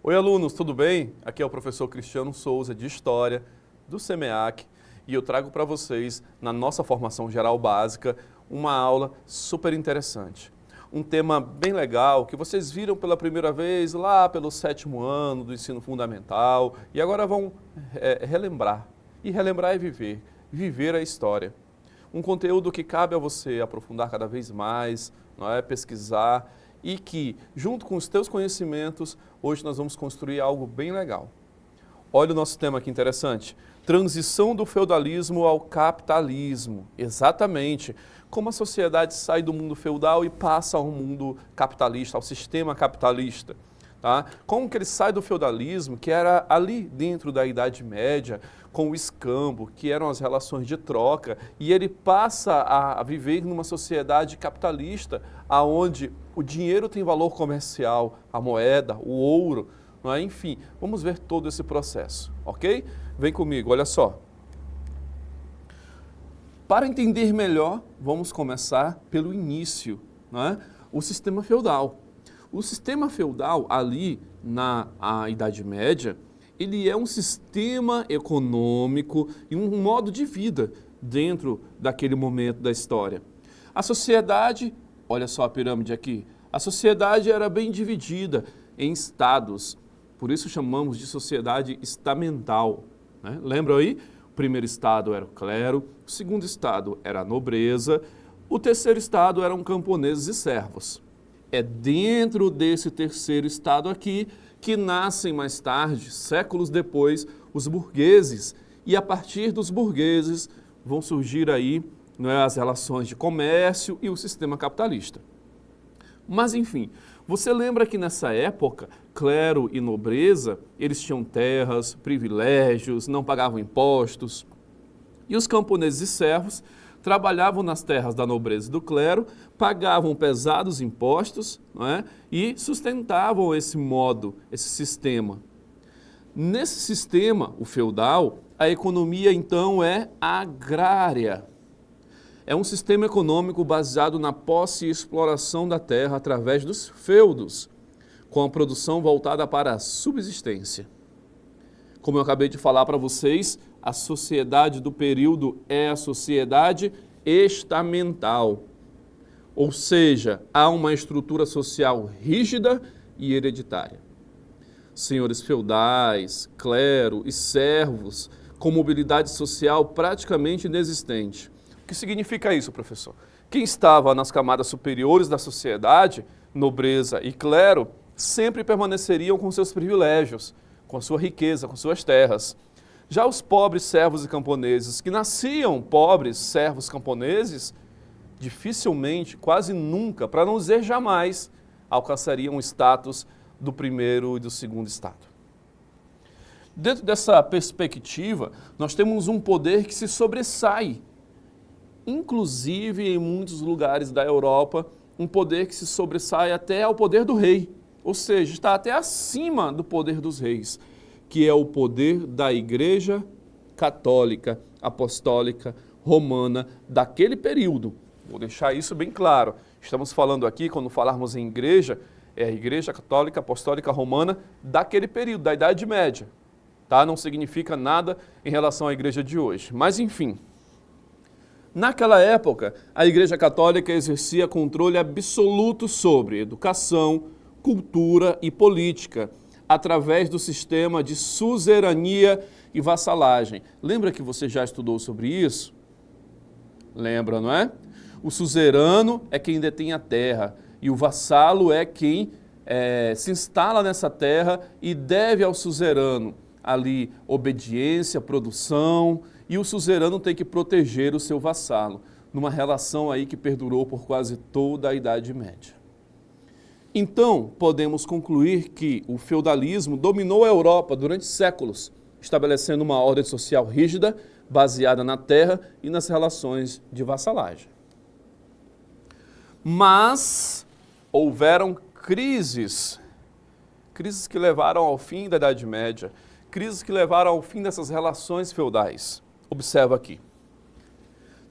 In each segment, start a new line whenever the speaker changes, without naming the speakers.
Oi, alunos, tudo bem? Aqui é o professor Cristiano Souza, de História, do SEMEAC, e eu trago para vocês, na nossa formação geral básica, uma aula super interessante. Um tema bem legal que vocês viram pela primeira vez lá pelo 7º ano do ensino fundamental e agora vão relembrar. E relembrar é viver, viver a história. Um conteúdo que cabe a você aprofundar cada vez mais, não é? Pesquisar e que, junto com os teus conhecimentos, hoje nós vamos construir algo bem legal. Olha o nosso tema aqui interessante. Transição do feudalismo ao capitalismo. Exatamente. Como a sociedade sai do mundo feudal e passa ao mundo capitalista, ao sistema capitalista. Tá? Como que ele sai do feudalismo, que era ali dentro da Idade Média, com o escambo, que eram as relações de troca, e ele passa a viver numa sociedade capitalista, onde o dinheiro tem valor comercial, a moeda, o ouro, não é? Enfim, vamos ver todo esse processo, ok? Vem comigo, olha só. Para entender melhor, vamos começar pelo início, não é? O sistema feudal. O sistema feudal, ali na Idade Média, ele é um sistema econômico e um modo de vida dentro daquele momento da história. A sociedade, olha só a pirâmide aqui, a sociedade era bem dividida em estados, por isso chamamos de sociedade estamental, né? Lembram aí? O primeiro estado era o clero, o segundo estado era a nobreza, o terceiro estado eram camponeses e servos. É dentro desse terceiro estado aqui que nascem mais tarde, séculos depois, os burgueses. E a partir dos burgueses vão surgir aí, não é, as relações de comércio e o sistema capitalista. Mas enfim, você lembra que nessa época, clero e nobreza, eles tinham terras, privilégios, não pagavam impostos. E os camponeses e servos trabalhavam nas terras da nobreza e do clero, pagavam pesados impostos, não é? E sustentavam esse modo, esse sistema. Nesse sistema, o feudal, a economia então é agrária. É um sistema econômico baseado na posse e exploração da terra através dos feudos, com a produção voltada para a subsistência. Como eu acabei de falar para vocês, a sociedade do período é a sociedade estamental. Ou seja, há uma estrutura social rígida e hereditária. Senhores feudais, clero e servos com mobilidade social praticamente inexistente. O que significa isso, professor? Quem estava nas camadas superiores da sociedade, nobreza e clero, sempre permaneceriam com seus privilégios, com a sua riqueza, com suas terras. Já os pobres servos e camponeses, que nasciam pobres servos camponeses, dificilmente, quase nunca, para não dizer jamais, alcançariam o status do primeiro e do segundo estado. Dentro dessa perspectiva, nós temos um poder que se sobressai, inclusive em muitos lugares da Europa, um poder que se sobressai até ao poder do rei, ou seja, está até acima do poder dos reis, que é o poder da Igreja Católica, Apostólica, Romana, daquele período. Vou deixar isso bem claro. Estamos falando aqui, quando falarmos em igreja, é a Igreja Católica, Apostólica, Romana, daquele período, da Idade Média. Tá? Não significa nada em relação à igreja de hoje. Mas, enfim, naquela época, a Igreja Católica exercia controle absoluto sobre educação, cultura e política, através do sistema de suzerania e vassalagem. Lembra que você já estudou sobre isso? Lembra, não é? O suzerano é quem detém a terra e o vassalo é quem se instala nessa terra e deve ao suzerano ali obediência, produção, e o suzerano tem que proteger o seu vassalo, numa relação aí que perdurou por quase toda a Idade Média. Então, podemos concluir que o feudalismo dominou a Europa durante séculos, estabelecendo uma ordem social rígida, baseada na terra e nas relações de vassalagem. Mas houveram crises que levaram ao fim da Idade Média, crises que levaram ao fim dessas relações feudais. Observa aqui.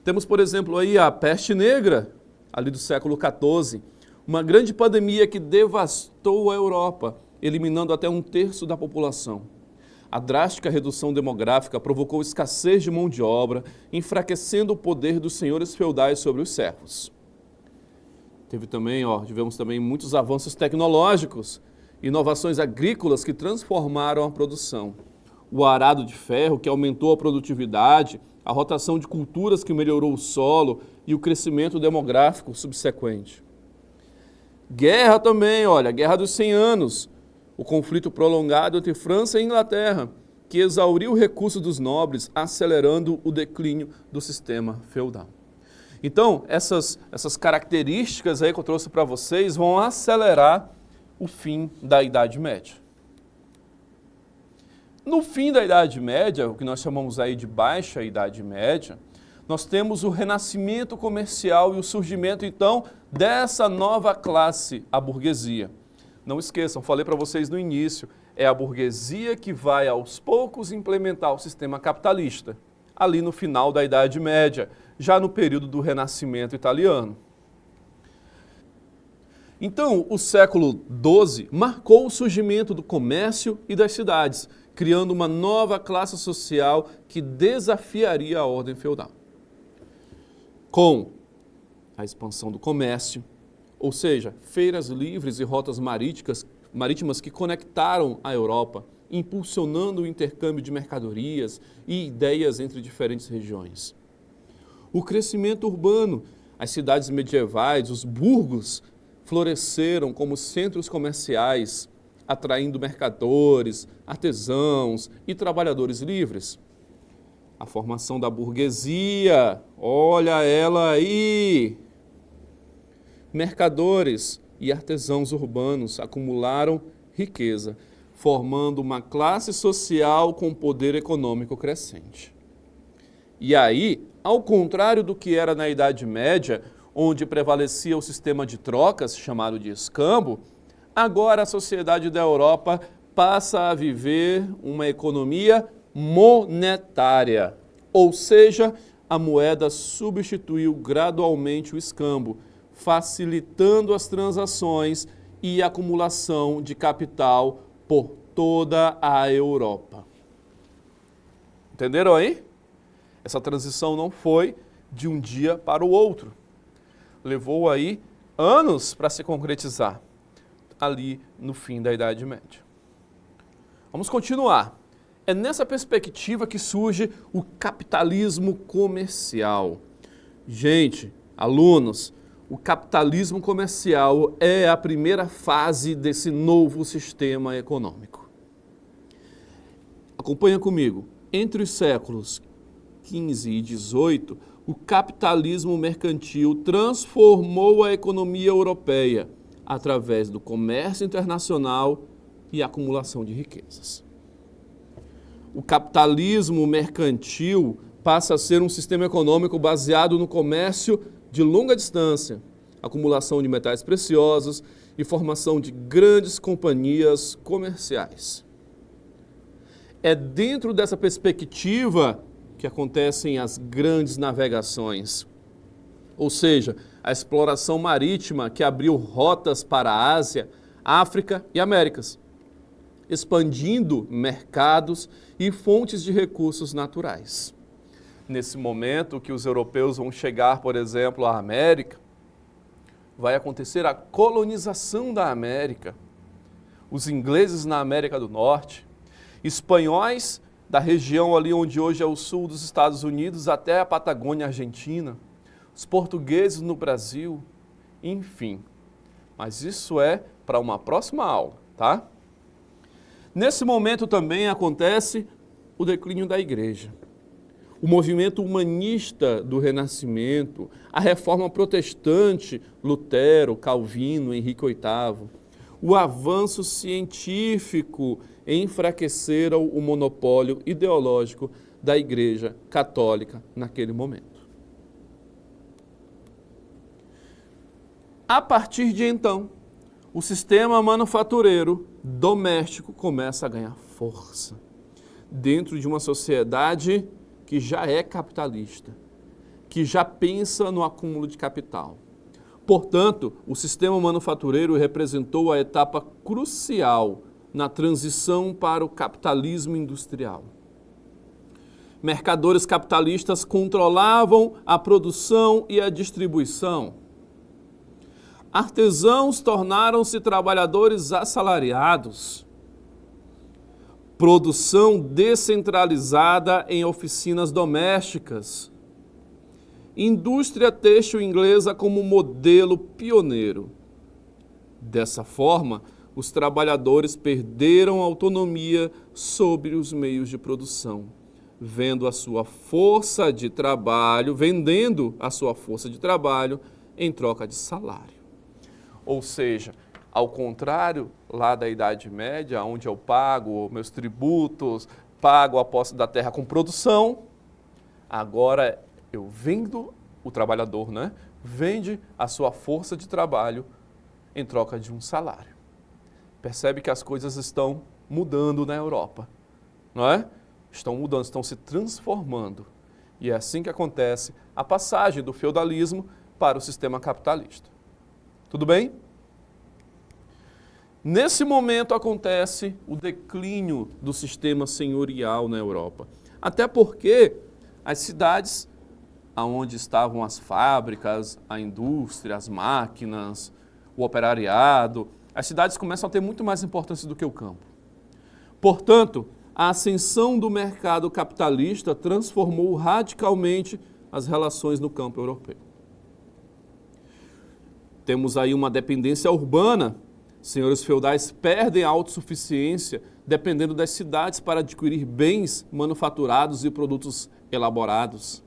Temos, por exemplo, aí a peste negra, ali do século XIV, uma grande pandemia que devastou a Europa eliminando até 1/3 da população. A drástica redução demográfica provocou escassez de mão de obra, enfraquecendo o poder dos senhores feudais sobre os servos. Tivemos também muitos avanços tecnológicos, inovações agrícolas que transformaram a produção. O arado de ferro, que aumentou a produtividade, a rotação de culturas, que melhorou o solo, e o crescimento demográfico subsequente. Guerra também, a Guerra dos 100 Anos, o conflito prolongado entre França e Inglaterra, que exauriu o recurso dos nobres, acelerando o declínio do sistema feudal. Então, essas características aí que eu trouxe para vocês vão acelerar o fim da Idade Média. No fim da Idade Média, o que nós chamamos aí de Baixa Idade Média, nós temos o renascimento comercial e o surgimento, então, dessa nova classe, a burguesia. Não esqueçam, falei para vocês no início, é a burguesia que vai aos poucos implementar o sistema capitalista, ali no final da Idade Média, já no período do Renascimento italiano. Então, o século XII marcou o surgimento do comércio e das cidades, criando uma nova classe social que desafiaria a ordem feudal. Com a expansão do comércio, ou seja, feiras livres e rotas marítimas que conectaram a Europa, impulsionando o intercâmbio de mercadorias e ideias entre diferentes regiões. O crescimento urbano, as cidades medievais, os burgos, floresceram como centros comerciais, atraindo mercadores, artesãos e trabalhadores livres. A formação da burguesia, olha ela aí! Mercadores e artesãos urbanos acumularam riqueza, formando uma classe social com poder econômico crescente. E aí, ao contrário do que era na Idade Média, onde prevalecia o sistema de trocas, chamado de escambo, agora a sociedade da Europa passa a viver uma economia monetária, ou seja, a moeda substituiu gradualmente o escambo, facilitando as transações e a acumulação de capital por toda a Europa. Entenderam aí? Essa transição não foi de um dia para o outro. Levou aí anos para se concretizar, ali no fim da Idade Média. Vamos continuar. É nessa perspectiva que surge o capitalismo comercial. Gente, alunos, o capitalismo comercial é a primeira fase desse novo sistema econômico. Acompanha comigo. Entre os séculos XV e XVIII, o capitalismo mercantil transformou a economia europeia através do comércio internacional e acumulação de riquezas. O capitalismo mercantil passa a ser um sistema econômico baseado no comércio de longa distância, acumulação de metais preciosos e formação de grandes companhias comerciais. É dentro dessa perspectiva que acontecem as grandes navegações, ou seja, a exploração marítima que abriu rotas para a Ásia, África e Américas, expandindo mercados e fontes de recursos naturais. Nesse momento que os europeus vão chegar, por exemplo, à América, vai acontecer a colonização da América. Os ingleses na América do Norte, espanhóis da região ali onde hoje é o sul dos Estados Unidos até a Patagônia Argentina, os portugueses no Brasil, enfim. Mas isso é para uma próxima aula, tá? Nesse momento também acontece o declínio da igreja. O movimento humanista do Renascimento, a reforma protestante, Lutero, Calvino, Henrique VIII, o avanço científico enfraqueceram o monopólio ideológico da Igreja Católica naquele momento. A partir de então, o sistema manufatureiro doméstico começa a ganhar força dentro de uma sociedade que já é capitalista, que já pensa no acúmulo de capital. Portanto, o sistema manufatureiro representou a etapa crucial na transição para o capitalismo industrial. Mercadores capitalistas controlavam a produção e a distribuição. Artesãos tornaram-se trabalhadores assalariados. Produção descentralizada em oficinas domésticas. Indústria têxtil inglesa como modelo pioneiro. Dessa forma, os trabalhadores perderam autonomia sobre os meios de produção, vendendo a sua força de trabalho em troca de salário. Ou seja, ao contrário lá da Idade Média, onde eu pago meus tributos, pago a posse da terra com produção, agora eu vendo, o trabalhador, né? Vende a sua força de trabalho em troca de um salário. Percebe que as coisas estão mudando na Europa, não é? Estão mudando, estão se transformando. E é assim que acontece a passagem do feudalismo para o sistema capitalista. Tudo bem? Nesse momento acontece o declínio do sistema senhorial na Europa. Até porque as cidades onde estavam as fábricas, a indústria, as máquinas, o operariado, as cidades começam a ter muito mais importância do que o campo. Portanto, a ascensão do mercado capitalista transformou radicalmente as relações no campo europeu. Temos aí uma dependência urbana. Senhores feudais perdem a autossuficiência dependendo das cidades para adquirir bens manufaturados e produtos elaborados.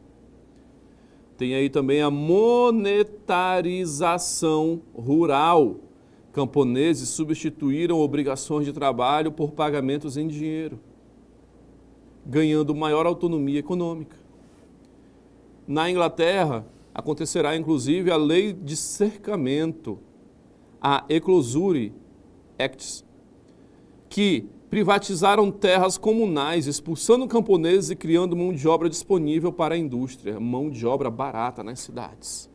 Tem aí também a monetarização rural. Camponeses substituíram obrigações de trabalho por pagamentos em dinheiro, ganhando maior autonomia econômica. Na Inglaterra, acontecerá inclusive a lei de cercamento, a Enclosure Acts, que privatizaram terras comunais, expulsando camponeses e criando mão de obra disponível para a indústria, mão de obra barata nas cidades.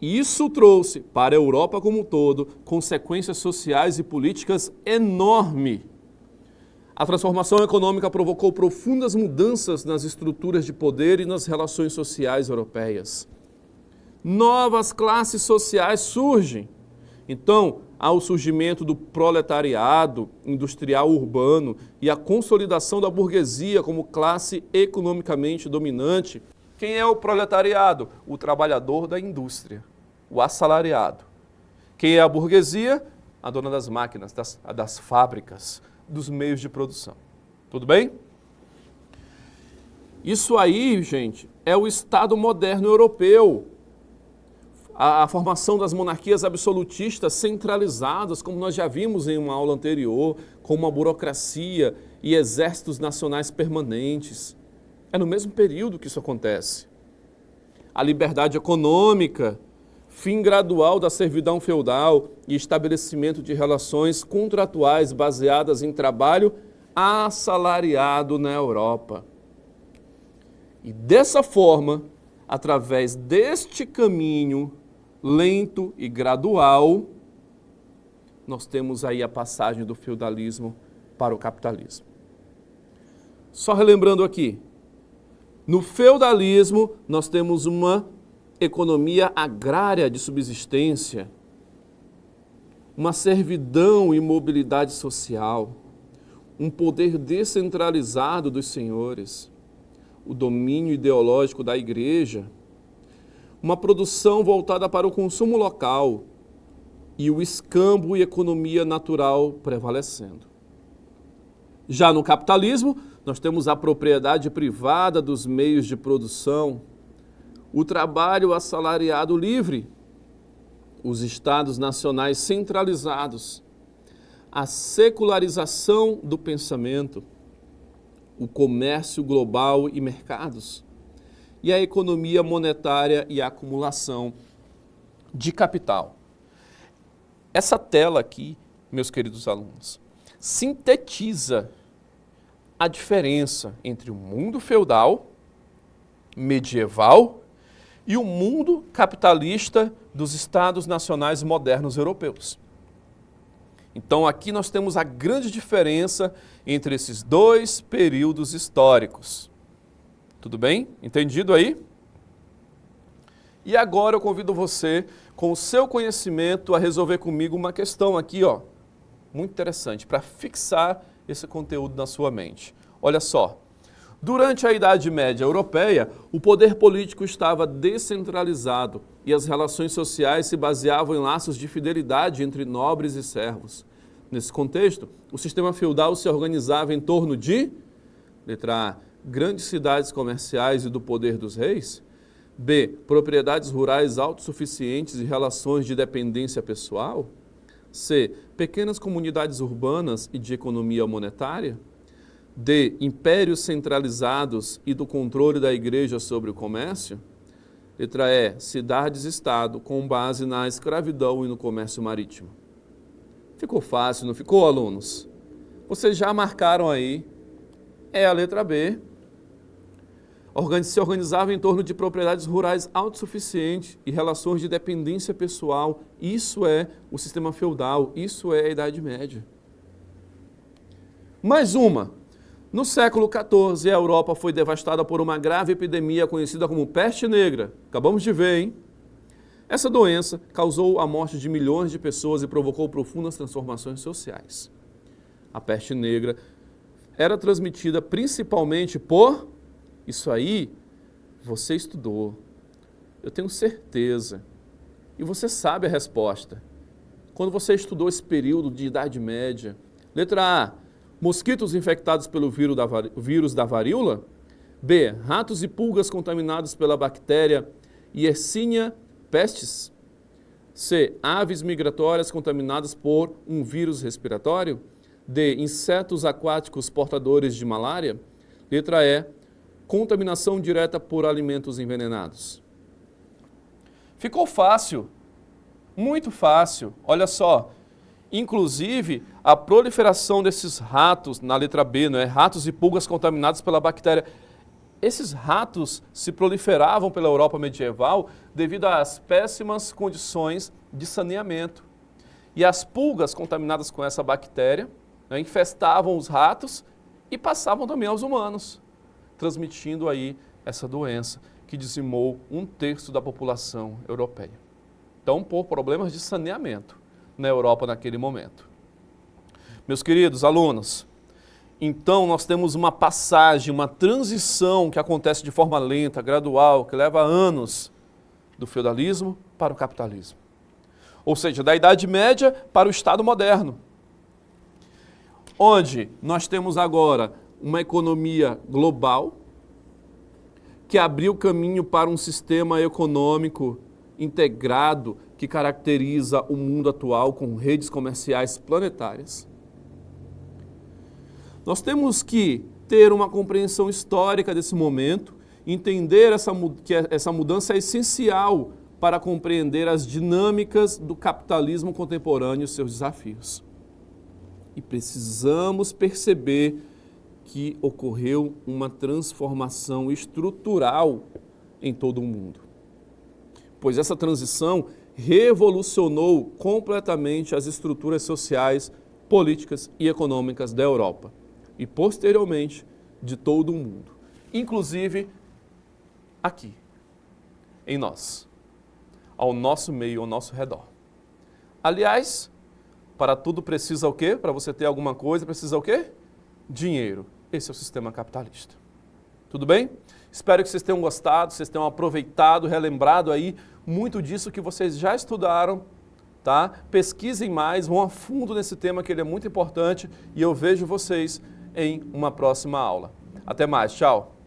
Isso trouxe para a Europa como um todo consequências sociais e políticas enormes. A transformação econômica provocou profundas mudanças nas estruturas de poder e nas relações sociais europeias. Novas classes sociais surgem. Então, há o surgimento do proletariado industrial urbano e a consolidação da burguesia como classe economicamente dominante. Quem é o proletariado? O trabalhador da indústria, o assalariado. Quem é a burguesia? A dona das máquinas, das fábricas, dos meios de produção. Tudo bem? Isso aí, gente, é o Estado moderno europeu. A formação das monarquias absolutistas centralizadas, como nós já vimos em uma aula anterior, com uma burocracia e exércitos nacionais permanentes. É no mesmo período que isso acontece. A liberdade econômica, fim gradual da servidão feudal e estabelecimento de relações contratuais baseadas em trabalho assalariado na Europa. E dessa forma, através deste caminho lento e gradual, nós temos aí a passagem do feudalismo para o capitalismo. Só relembrando aqui, no feudalismo nós temos uma economia agrária de subsistência, uma servidão e mobilidade social, um poder descentralizado dos senhores, o domínio ideológico da igreja, uma produção voltada para o consumo local e o escambo e economia natural prevalecendo. Já no capitalismo, nós temos a propriedade privada dos meios de produção, o trabalho assalariado livre, os estados nacionais centralizados, a secularização do pensamento, o comércio global e mercados, e a economia monetária e a acumulação de capital. Essa tela aqui, meus queridos alunos, sintetiza a diferença entre o mundo feudal, medieval e o mundo capitalista dos estados nacionais modernos europeus. Então aqui nós temos a grande diferença entre esses dois períodos históricos. Tudo bem? Entendido aí? E agora eu convido você, com o seu conhecimento, a resolver comigo uma questão aqui, ó, muito interessante, para fixar esse conteúdo na sua mente. Olha só, durante a Idade Média Europeia, o poder político estava descentralizado e as relações sociais se baseavam em laços de fidelidade entre nobres e servos. Nesse contexto, o sistema feudal se organizava em torno de, letra A, grandes cidades comerciais e do poder dos reis, B, propriedades rurais autossuficientes e relações de dependência pessoal, C, pequenas comunidades urbanas e de economia monetária, D, impérios centralizados e do controle da igreja sobre o comércio, letra E, cidades-estado com base na escravidão e no comércio marítimo. Ficou fácil, não ficou, alunos? Vocês já marcaram aí, é a letra B. Se organizava em torno de propriedades rurais autossuficientes e relações de dependência pessoal. Isso é o sistema feudal, isso é a Idade Média. Mais uma. No século XIV, a Europa foi devastada por uma grave epidemia conhecida como peste negra. Acabamos de ver, hein? Essa doença causou a morte de milhões de pessoas e provocou profundas transformações sociais. A peste negra era transmitida principalmente por... Isso aí, você estudou, eu tenho certeza, e você sabe a resposta. Quando você estudou esse período de Idade Média, letra A, mosquitos infectados pelo vírus da varíola, B, ratos e pulgas contaminados pela bactéria Yersinia pestis, C, aves migratórias contaminadas por um vírus respiratório, D, insetos aquáticos portadores de malária, letra E, contaminação direta por alimentos envenenados. Ficou fácil, muito fácil. Olha só, inclusive a proliferação desses ratos, na letra B, né? Ratos e pulgas contaminados pela bactéria. Esses ratos se proliferavam pela Europa medieval devido às péssimas condições de saneamento. E as pulgas contaminadas com essa bactéria, né, infestavam os ratos e passavam também aos humanos, transmitindo aí essa doença que dizimou 1/3 da população europeia. Então, por problemas de saneamento na Europa naquele momento. Meus queridos alunos, então nós temos uma passagem, uma transição que acontece de forma lenta, gradual, que leva anos do feudalismo para o capitalismo. Ou seja, da Idade Média para o Estado moderno, onde nós temos agora uma economia global que abriu caminho para um sistema econômico integrado que caracteriza o mundo atual com redes comerciais planetárias. Nós temos que ter uma compreensão histórica desse momento, entender que essa mudança é essencial para compreender as dinâmicas do capitalismo contemporâneo e seus desafios. E precisamos perceber que ocorreu uma transformação estrutural em todo o mundo. Pois essa transição revolucionou completamente as estruturas sociais, políticas e econômicas da Europa e, posteriormente, de todo o mundo, inclusive aqui, em nós, ao nosso meio, ao nosso redor. Aliás, para tudo precisa o quê? Para você ter alguma coisa, precisa o quê? Dinheiro. Esse é o sistema capitalista. Tudo bem? Espero que vocês tenham gostado, vocês tenham aproveitado, relembrado aí muito disso que vocês já estudaram, tá? Pesquisem mais, vão a fundo nesse tema que ele é muito importante e eu vejo vocês em uma próxima aula. Até mais, tchau!